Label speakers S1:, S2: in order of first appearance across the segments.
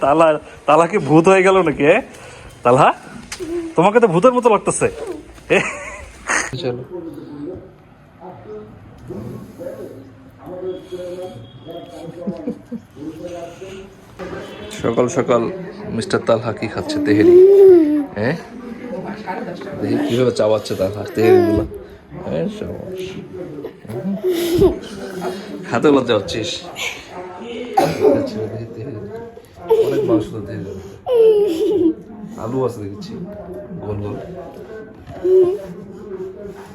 S1: তালা, তালা কি ভূত হয়ে গেল নাকি? তালা, তোমাকে তো ভূতের মতো লাগতেছে। চলো সকাল সকাল মিস্টার তালহা কি খাচ্ছে? তেহেরি। হ্যাঁ, দেখি কিভাবে চাবাচ্ছে তালহা তেহেরি গুলো। হাতে লজ্জা হচ্ছিস। অনেক মাংস তো তেহেরি, আলু আছে দেখছি গোল গোল।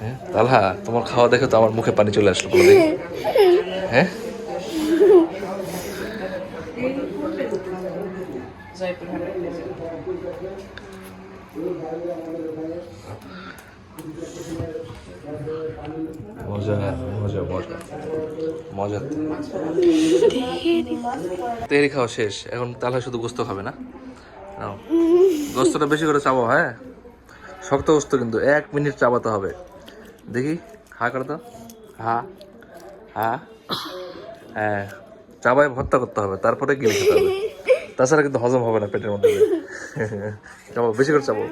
S1: হ্যাঁ তালহা, তোমার খাওয়া দেখে তো আমার মুখে পানি চলে আসলো। হ্যাঁ, মজা মজা মজা মজা। তেহেরি খাওয়া শেষ, এখন তালহা শুধু গোস্ত খাবে না? নাও, গোস্তটা বেশি করে চাবো। হ্যাঁ, শক্ত গোস্ত কিন্তু 1 মিনিট চাবাতে হবে। দেখি, হা করে দাও। হা হা, হ্যাঁ, চাবায় ভর্তা করতে হবে, তারপরে গিলে খেতে হবে, তাছাড়া কিন্তু হজম হবে না পেটের মধ্যে। চাবাও, বেশি করে চাবাও,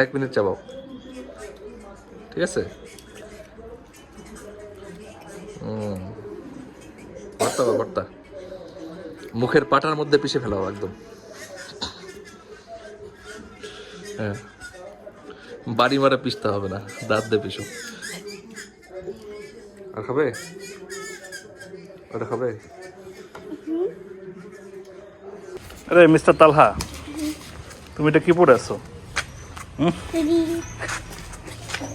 S1: 1 মিনিট চাবাও, ঠিক আছে? ভর্তা বা ভর্তা মুখের পাটার মধ্যে পিষে ফেলাও একদম। হ্যাঁ, বাড়ি মারা পিষতে হবে না, দাঁত দিয়ে পিষো। আর খাবে? ওটা খাবে? আরে মিস্টার তালহা, তুমি এটা কি পরে আছো?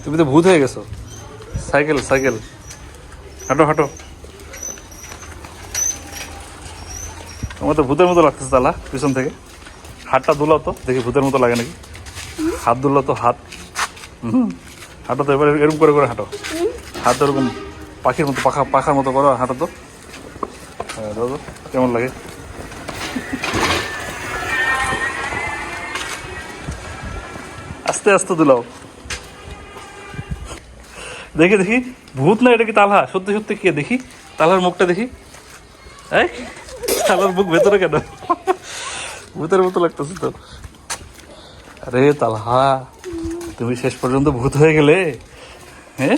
S1: তুমি তো ভূত হয়ে গেছো। সাইকেল সাইকেল, হাঁটো হাঁটো। তোমার তো ভূতের মতো লাগতেছে তালা পিছন থেকে। হাতটা দুলাও তো দেখি, ভূতের মতো লাগে নাকি। হাত দুলাও তো, হাত। হাঁটো তো এবার, এরকম করে করে হাঁটো। হাত এরকম পাখির মতো, পাখার মতো করো, হাঁটো তো। হ্যাঁ দাদা, কেমন লাগে? আস্তে আস্তে দুলাও। দেখি দেখি, ভূত না এটা কি তালহা? সত্যি সত্যি কে? দেখি তালহার মুখটা দেখি। এই, তালহার মুখ ভেতরে কেন? ভূতের মতো লাগতেছে তো। আরে তালহা, তুমি শেষ পর্যন্ত ভূত হয়ে গেলে। হ্যাঁ,